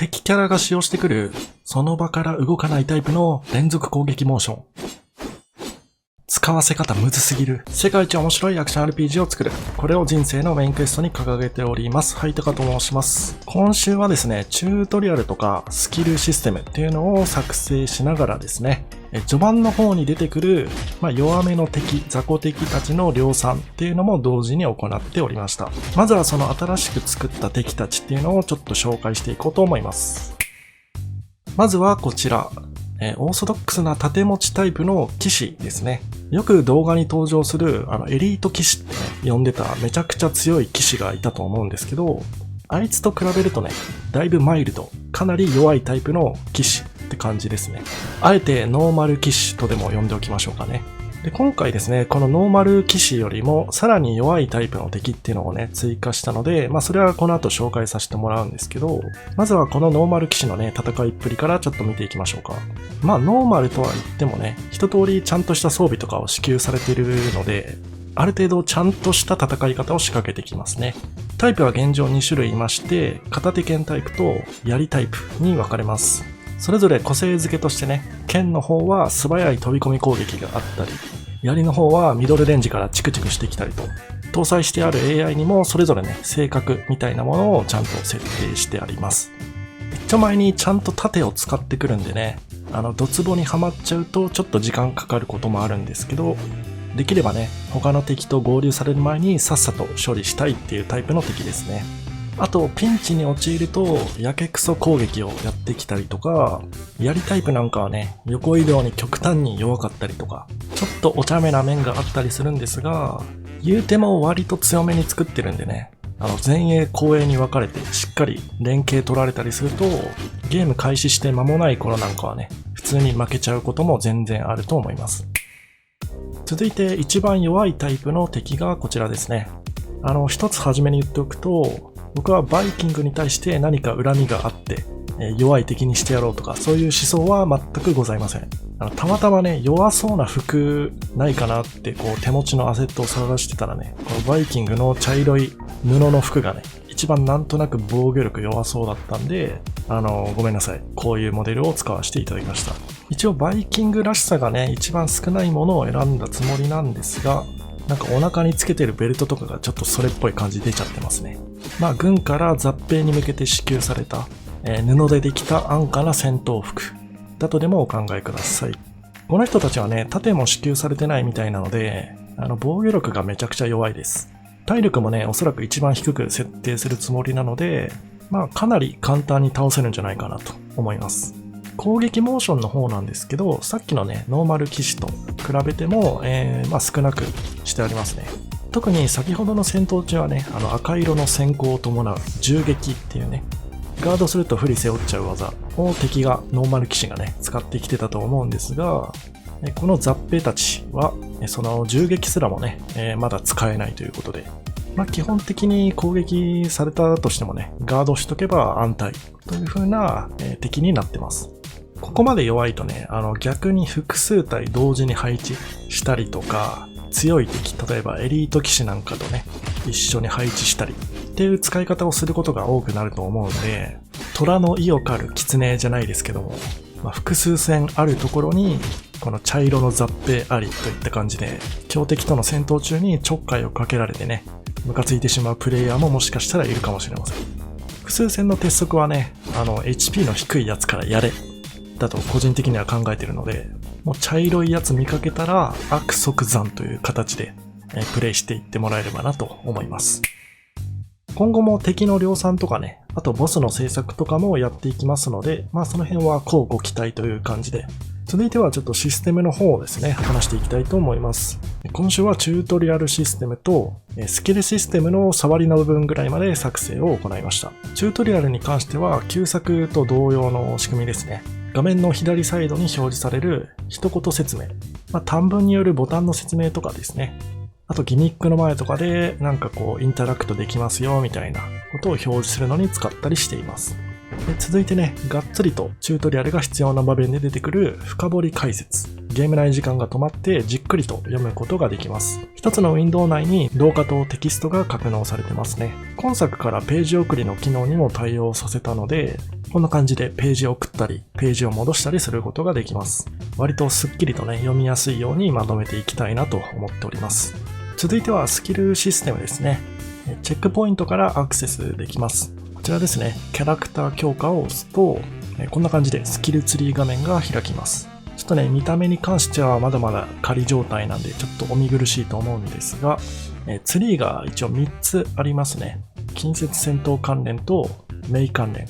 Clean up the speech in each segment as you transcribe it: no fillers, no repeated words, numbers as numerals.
敵キャラが使用してくる、その場から動かないタイプの連続攻撃モーション。使わせ方むずすぎる。世界一面白いアクション RPG を作る。これを人生のメインクエストに掲げております。はい、タカと申します。今週はですね、チュートリアルとかスキルシステムっていうのを作成しながらですね、序盤の方に出てくる、弱めの敵、雑魚敵たちの量産っていうのも同時に行っておりました。まずはその新しく作った敵たちっていうのをちょっと紹介していこうと思います。まずはこちら。オーソドックスな盾持ちタイプの騎士ですね。よく動画に登場するエリート騎士ってね、呼んでためちゃくちゃ強い騎士がいたと思うんですけど、あいつと比べるとね、だいぶマイルド、かなり弱いタイプの騎士って感じですね。あえてノーマル騎士とでも呼んでおきましょうかね。で、今回ですね、このノーマル騎士よりもさらに弱いタイプの敵っていうのをね、追加したので、それはこの後紹介させてもらうんですけど、まずはこのノーマル騎士のね、戦いっぷりからちょっと見ていきましょうか。ノーマルとは言ってもね、一通りちゃんとした装備とかを支給されているので、ある程度ちゃんとした戦い方を仕掛けてきますね。タイプは現状2種類いまして、片手剣タイプと槍タイプに分かれます。それぞれ個性付けとしてね、剣の方は素早い飛び込み攻撃があったり、槍の方はミドルレンジからチクチクしてきたりと、搭載してある AI にもそれぞれね、性格みたいなものをちゃんと設定してあります。一丁前にちゃんと盾を使ってくるんでね、ドツボにはまっちゃうとちょっと時間かかることもあるんですけど、できればね、他の敵と合流される前にさっさと処理したいっていうタイプの敵ですね。あと、ピンチに陥ると、やけくそ攻撃をやってきたりとか、槍タイプなんかはね、横移動に極端に弱かったりとか、ちょっとお茶目な面があったりするんですが、言うても割と強めに作ってるんでね、前衛後衛に分かれてしっかり連携取られたりすると、ゲーム開始して間もない頃なんかはね、普通に負けちゃうことも全然あると思います。続いて一番弱いタイプの敵がこちらですね。一つ初めに言っておくと、僕はバイキングに対して何か恨みがあって、弱い敵にしてやろうとか、そういう思想は全くございません。たまたまね、弱そうな服ないかなって手持ちのアセットを探してたらね、このバイキングの茶色い布の服がね、一番なんとなく防御力弱そうだったんで、ごめんなさい。こういうモデルを使わせていただきました。一応バイキングらしさがね、一番少ないものを選んだつもりなんですが、なんかお腹につけてるベルトとかがちょっとそれっぽい感じ出ちゃってますね。軍から雑兵に向けて支給された、布でできた安価な戦闘服だとでもお考えください。この人たちはね、盾も支給されてないみたいなので、防御力がめちゃくちゃ弱いです。体力もね、おそらく一番低く設定するつもりなので、かなり簡単に倒せるんじゃないかなと思います。攻撃モーションの方なんですけど、さっきのね、ノーマル騎士と比べても、少なくしてありますね。特に先ほどの戦闘中はね、赤色の閃光を伴う銃撃っていうね、ガードすると不利背負っちゃう技を敵が、ノーマル騎士がね、使ってきてたと思うんですが、この雑兵たちは、その銃撃すらもね、まだ使えないということで、基本的に攻撃されたとしてもね、ガードしとけば安泰という風な、敵になってます。ここまで弱いとね、逆に複数体同時に配置したりとか、強い敵、例えばエリート騎士なんかとね、一緒に配置したりっていう使い方をすることが多くなると思うので、虎の意を狩る狐じゃないですけども、複数戦あるところに、この茶色の雑兵ありといった感じで、強敵との戦闘中にちょっかいをかけられてね、ムカついてしまうプレイヤーももしかしたらいるかもしれません。複数戦の鉄則はね、HP の低いやつからやれだと個人的には考えているので、もう茶色いやつ見かけたら悪即残という形でプレイしていってもらえればなと思います。今後も敵の量産とかね、あとボスの制作とかもやっていきますので、その辺は乞うご期待という感じで、続いてはちょっとシステムの方をですね、話していきたいと思います。今週はチュートリアルシステムとスキルシステムの触りの部分ぐらいまで作成を行いました。チュートリアルに関しては旧作と同様の仕組みですね。画面の左サイドに表示される一言説明。短文によるボタンの説明とかですね。あとギミックの前とかでなんかインタラクトできますよみたいなことを表示するのに使ったりしています。で続いてね、がっつりとチュートリアルが必要な場面で出てくる深掘り解説。ゲーム内時間が止まってじっくりと読むことができます。一つのウィンドウ内に動画とテキストが格納されてますね。今作からページ送りの機能にも対応させたので、こんな感じでページを送ったり、ページを戻したりすることができます。割とスッキリとね、読みやすいようにまとめていきたいなと思っております。続いてはスキルシステムですね。チェックポイントからアクセスできます。こちらですね、キャラクター強化を押すと、こんな感じでスキルツリー画面が開きます。ちょっとね、見た目に関してはまだまだ仮状態なんでちょっとお見苦しいと思うんですが、ツリーが一応3つありますね。近接戦闘関連とメイ関連、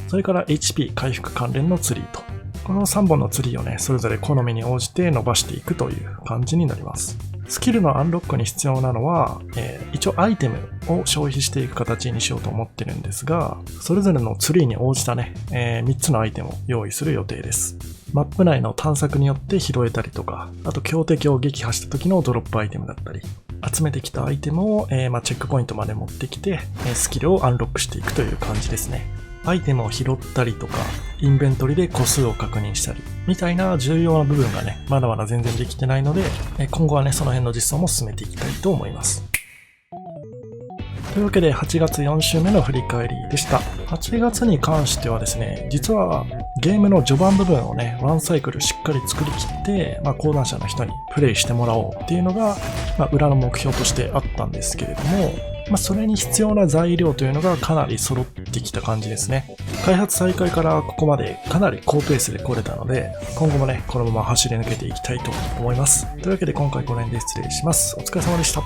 それから HP 回復関連のツリーと、この3本のツリーをね、それぞれ好みに応じて伸ばしていくという感じになります。スキルのアンロックに必要なのは、一応アイテムを消費していく形にしようと思ってるんですが、それぞれのツリーに応じたね、3つのアイテムを用意する予定です。マップ内の探索によって拾えたりとか、あと強敵を撃破した時のドロップアイテムだったり、集めてきたアイテムを、チェックポイントまで持ってきて、スキルをアンロックしていくという感じですね。アイテムを拾ったりとか、インベントリで個数を確認したり、みたいな重要な部分がね、まだまだ全然できてないので、今後はね、その辺の実装も進めていきたいと思います。というわけで8月4週目の振り返りでした。8月に関してはですね、実はゲームの序盤部分をね、ワンサイクルしっかり作りきって、講談社の人にプレイしてもらおうっていうのが、裏の目標としてあったんですけれども、それに必要な材料というのがかなり揃ってきた感じですね。開発再開からここまでかなり高ペースで来れたので、今後もね、このまま走り抜けていきたいと思います。というわけで今回この辺で失礼します。お疲れ様でした。